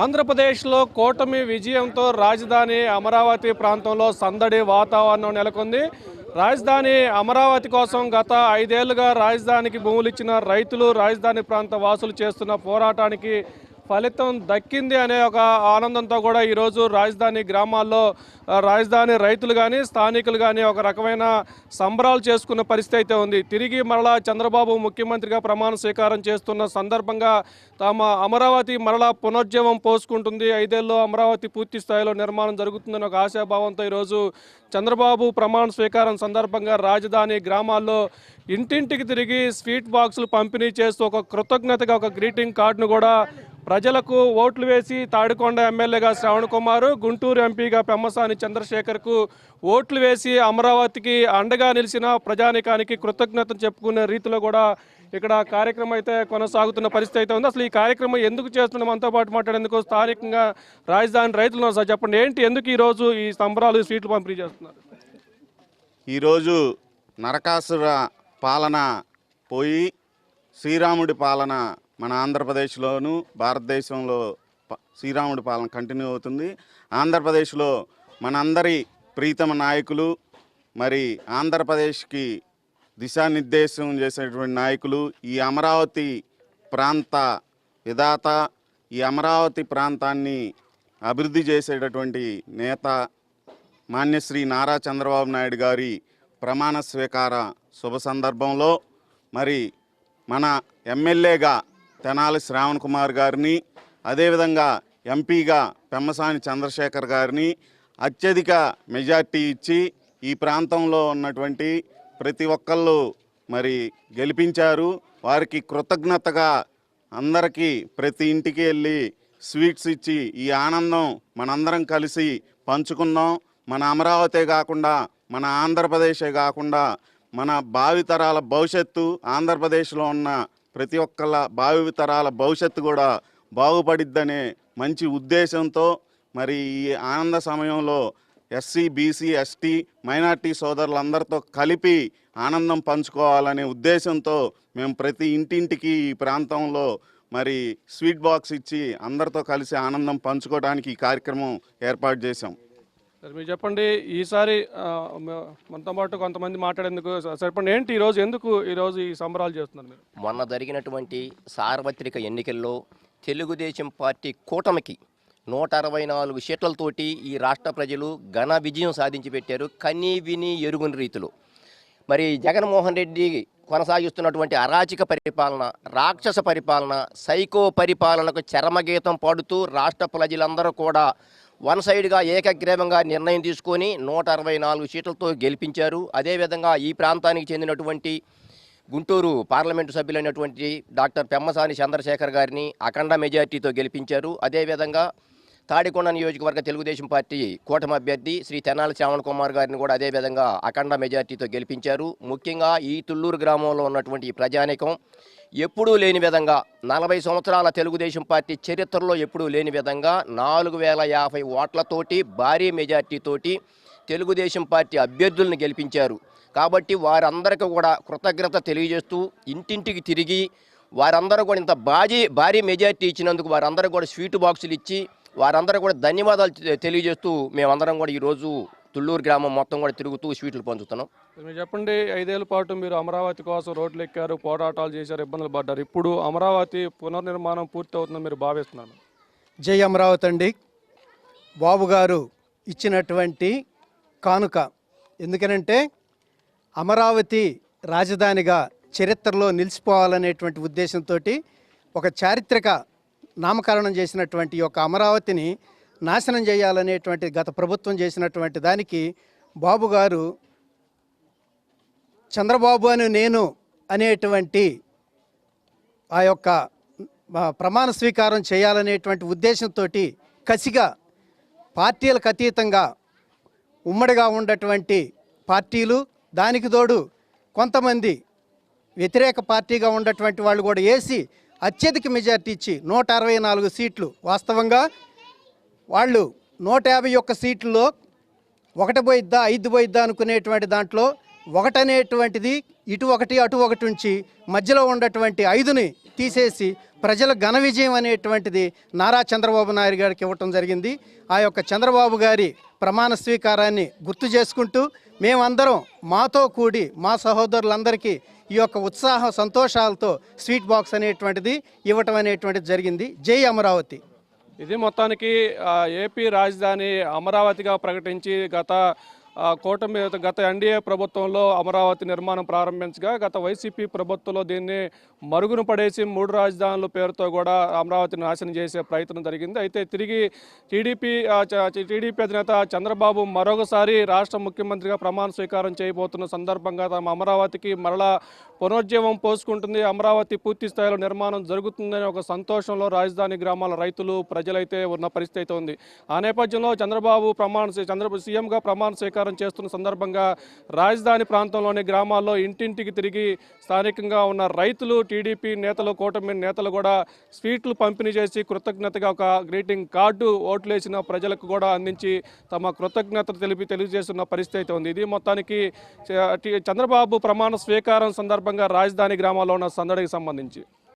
ఆంధ్రప్రదేశ్లో కూటమి విజయంతో రాజధాని అమరావతి ప్రాంతంలో సందడి వాతావరణం నెలకొంది. రాజధాని అమరావతి కోసం గత 5 ఏళ్లుగా రాజధానికి భూములు ఇచ్చిన రైతులు, రాజధాని ప్రాంత వాసులు చేస్తున్న పోరాటానికి ఫలితం దక్కింది అనే ఒక ఆనందంతో కూడా ఈరోజు రాజధాని గ్రామాల్లో రాజధాని రైతులు కానీ స్థానికులు కానీ ఒక రకమైన సంబరాలు చేసుకున్న పరిస్థితి అయితే ఉంది. తిరిగి మరలా చంద్రబాబు ముఖ్యమంత్రిగా ప్రమాణ స్వీకారం చేస్తున్న సందర్భంగా తమ అమరావతి మరలా పునర్జీవం పోసుకుంటుంది, 5 ఏళ్ళలో అమరావతి పూర్తి స్థాయిలో నిర్మాణం జరుగుతుందని ఒక ఆశాభావంతో ఈరోజు చంద్రబాబు ప్రమాణ స్వీకారం సందర్భంగా రాజధాని గ్రామాల్లో ఇంటింటికి తిరిగి స్వీట్ బాక్సులు పంపిణీ చేస్తూ ఒక కృతజ్ఞతగా ఒక గ్రీటింగ్ కార్డును కూడా ప్రజలకు ఓట్లు వేసి తాడికొండ ఎమ్మెల్యేగా శ్రావణ్ కుమార్, గుంటూరు ఎంపీగా పెమ్మసాని చంద్రశేఖర్కు ఓట్లు వేసి అమరావతికి అండగా నిలిచిన ప్రజానికానికి కృతజ్ఞతలు చెప్పుకునే రీతిలో కూడా ఇక్కడ కార్యక్రమం అయితే కొనసాగుతున్న పరిస్థితి అయితే ఉంది. అసలు ఈ కార్యక్రమం ఎందుకు చేస్తున్నాం, మనతో పాటు మాట్లాడేందుకు స్థానికంగా రాజధాని రైతులు ఉన్నారు. సార్ చెప్పండి, ఏంటి ఎందుకు ఈరోజు ఈ సంబరాలు స్వీట్లు పంపిణీ చేస్తున్నారు? ఈరోజు నరకాసుర పాలన పోయి శ్రీరాముడి పాలన మన ఆంధ్రప్రదేశ్లోను భారతదేశంలో శ్రీరాముడి పాలన కంటిన్యూ అవుతుంది. ఆంధ్రప్రదేశ్లో మనందరి ప్రీతమ నాయకులు, మరి ఆంధ్రప్రదేశ్కి దిశానిర్దేశం చేసేటువంటి నాయకులు, ఈ అమరావతి ప్రాంత విధాత, ఈ అమరావతి ప్రాంతాన్ని అభివృద్ధి చేసేటటువంటి నేత మాన్యశ్రీ నారా చంద్రబాబు నాయుడు గారి ప్రమాణ స్వీకార శుభ సందర్భంలో మరి మన ఎమ్మెల్యేగా తెనాలి శ్రావణ్ కుమార్ గారిని, అదేవిధంగా ఎంపీగా పెమ్మసాని చంద్రశేఖర్ గారిని అత్యధిక మెజార్టీ ఇచ్చి ఈ ప్రాంతంలో ఉన్నటువంటి ప్రతి ఒక్కళ్ళు మరి గెలిపించారు. వారికి కృతజ్ఞతగా అందరికీ ప్రతి ఇంటికి వెళ్ళి స్వీట్స్ ఇచ్చి ఈ ఆనందం మనందరం కలిసి పంచుకుందాం. మన అమరావతే కాకుండా మన ఆంధ్రప్రదేశే కాకుండా మన భావితరాల భవిష్యత్తు, ఆంధ్రప్రదేశ్లో ఉన్న ప్రతి ఒక్కళ్ళ భావితరాల భవిష్యత్తు కూడా బాగుపడిద్దనే మంచి ఉద్దేశంతో మరి ఈ ఆనంద సమయంలో ఎస్సీ, బీసీ, ఎస్టీ, మైనార్టీ సోదరులందరితో కలిపి ఆనందం పంచుకోవాలనే ఉద్దేశంతో మేము ప్రతి ఇంటింటికి ఈ ప్రాంతంలో మరి స్వీట్ బాక్స్ ఇచ్చి అందరితో కలిసి ఆనందం పంచుకోవడానికి ఈ కార్యక్రమం ఏర్పాటు చేశాం. సార్ మీరు చెప్పండి, ఈసారి మనతో పాటు కొంతమంది మాట్లాడేందుకు చెప్పండి, ఏంటి ఈరోజు ఎందుకు ఈరోజు ఈ సంబరాలు చేస్తున్నారు మీరు? మొన్న జరిగినటువంటి సార్వత్రిక ఎన్నికల్లో తెలుగుదేశం పార్టీ కూటమికి 164 సీట్లతోటి ఈ రాష్ట్ర ప్రజలు ఘన విజయం సాధించి పెట్టారు. కనీ విని ఎరుగుని రీతిలో మరి జగన్మోహన్ రెడ్డి కొనసాగిస్తున్నటువంటి అరాచక పరిపాలన, రాక్షస పరిపాలన, సైకో పరిపాలనకు చరమగీతం పాడుతూ రాష్ట్ర ప్రజలందరూ కూడా వన్ సైడ్గా ఏకగ్రీవంగా నిర్ణయం తీసుకొని 164 సీట్లతో గెలిపించారు. అదేవిధంగా ఈ ప్రాంతానికి చెందినటువంటి గుంటూరు పార్లమెంటు సభ్యులైనటువంటి డాక్టర్ పెమ్మసాని చంద్రశేఖర్ గారిని అఖండ మెజార్టీతో గెలిపించారు. అదేవిధంగా తాడికొండ నియోజకవర్గ తెలుగుదేశం పార్టీ కూటమి అభ్యర్థి శ్రీ తెనాలి శ్రావణ్ కుమార్ గారిని కూడా అదేవిధంగా అఖండ మెజార్టీతో గెలిపించారు. ముఖ్యంగా ఈ తుళ్ళూరు గ్రామంలో ఉన్నటువంటి ప్రజానికం ఎప్పుడూ లేని విధంగా 40 సంవత్సరాల తెలుగుదేశం పార్టీ చరిత్రలో ఎప్పుడూ లేని విధంగా 4050 ఓట్లతోటి భారీ మెజార్టీతోటి తెలుగుదేశం పార్టీ అభ్యర్థులను గెలిపించారు. కాబట్టి వారందరికీ కూడా కృతజ్ఞత తెలియజేస్తూ ఇంటింటికి తిరిగి వారందరూ కూడా ఇంత భారీ మెజార్టీ ఇచ్చినందుకు వారందరూ కూడా స్వీట్ బాక్సులు ఇచ్చి వారందరూ కూడా ధన్యవాదాలు తెలియజేస్తూ మేమందరం కూడా ఈరోజు తుళ్ళూరు గ్రామం మొత్తం కూడా తిరుగుతూ స్వీట్లు పంచుతున్నాం. మీరు చెప్పండి, 5 ఏళ్ల పాటు మీరు అమరావతి కోసం రోడ్లు ఎక్కారు, పోరాటాలు చేశారు, ఇబ్బందులు పడ్డారు. ఇప్పుడు అమరావతి పునర్నిర్మాణం పూర్తి అవుతుందని మీరు భావిస్తున్నారు? జై అమరావతి అండి. బాబు గారు ఇచ్చినటువంటి కానుక. ఎందుకనంటే అమరావతి రాజధానిగా చరిత్రలో నిలిచిపోవాలనేటువంటి ఉద్దేశంతో ఒక చారిత్రక నామకరణం చేసినటువంటి ఒక అమరావతిని నాశనం చేయాలనేటువంటి గత ప్రభుత్వం చేసినటువంటి దానికి బాబు గారు చంద్రబాబు అని నేను అనేటువంటి ఆ యొక్క ప్రమాణ స్వీకారం చేయాలనేటువంటి ఉద్దేశంతో కసిగా పార్టీలకు అతీతంగా ఉమ్మడిగా ఉన్నటువంటి పార్టీలు, దానికి తోడు కొంతమంది వ్యతిరేక పార్టీగా ఉన్నటువంటి వాళ్ళు కూడా వేసి అత్యధిక మెజార్టీ ఇచ్చి 164 సీట్లు, వాస్తవంగా వాళ్ళు 151 సీట్లలో 1 పోయిద్దా 5 పోయిద్దా అనుకునేటువంటి దాంట్లో ఒకటనేటువంటిది ఇటు ఒకటి అటు ఒకటి ఉంచి మధ్యలో ఉన్నటువంటి 5ని తీసేసి ప్రజల ఘన విజయం అనేటువంటిది నారా చంద్రబాబు నాయుడు గారికి ఇవ్వటం జరిగింది. ఆ యొక్క చంద్రబాబు గారి ప్రమాణ స్వీకారాన్ని గుర్తు చేసుకుంటూ మేమందరం మాతో కూడి మా సహోదరులందరికీ ఈ యొక్క ఉత్సాహ సంతోషాలతో స్వీట్ బాక్స్ అనేటువంటిది ఇవ్వటం అనేటువంటిది జరిగింది. జై అమరావతి. ఇది మొత్తానికి ఏపీ రాజధాని అమరావతిగా ప్రకటించి గత ఎన్డీఏ ప్రభుత్వంలో అమరావతి నిర్మాణం ప్రారంభించగా గత వైసీపీ ప్రభుత్వంలో దీన్ని మరుగున పడేసి 3 రాజధానుల పేరుతో కూడా అమరావతిని నాశనం చేసే ప్రయత్నం జరిగింది. అయితే తిరిగి టీడీపీ అధినేత చంద్రబాబు మరొకసారి రాష్ట్ర ముఖ్యమంత్రిగా ప్రమాణ స్వీకారం చేయబోతున్న సందర్భంగా తమ అమరావతికి మరలా పునరుజ్జీవం పోసుకుంటుంది, అమరావతి పూర్తి స్థాయిలో నిర్మాణం జరుగుతుందనే ఒక సంతోషంలో రాజధాని గ్రామాల రైతులు ప్రజలైతే ఉన్న పరిస్థితి అయితే ఉంది. ఆ నేపథ్యంలో చంద్రబాబు సీఎంగా ప్రమాణ స్వీకారం చేస్తున్న సందర్భంగా రాజధాని ప్రాంతంలోని గ్రామాల్లో ఇంటింటికి తిరిగి స్థానికంగా ఉన్న రైతులు, టీడీపీ నేతలు, కూటమి నేతలు కూడా స్వీట్లు పంపిణీ చేసి కృతజ్ఞతగా ఒక గ్రీటింగ్ కార్డు ఓట్లేసిన ప్రజలకు కూడా అందించి తమ కృతజ్ఞత తెలియజేస్తున్న పరిస్థితి అయితే ఉంది. ఇది మొత్తానికి చంద్రబాబు ప్రమాణ స్వీకారం సందర్భంగా రాజధాని గ్రామాల్లో ఉన్న సందడికి సంబంధించి.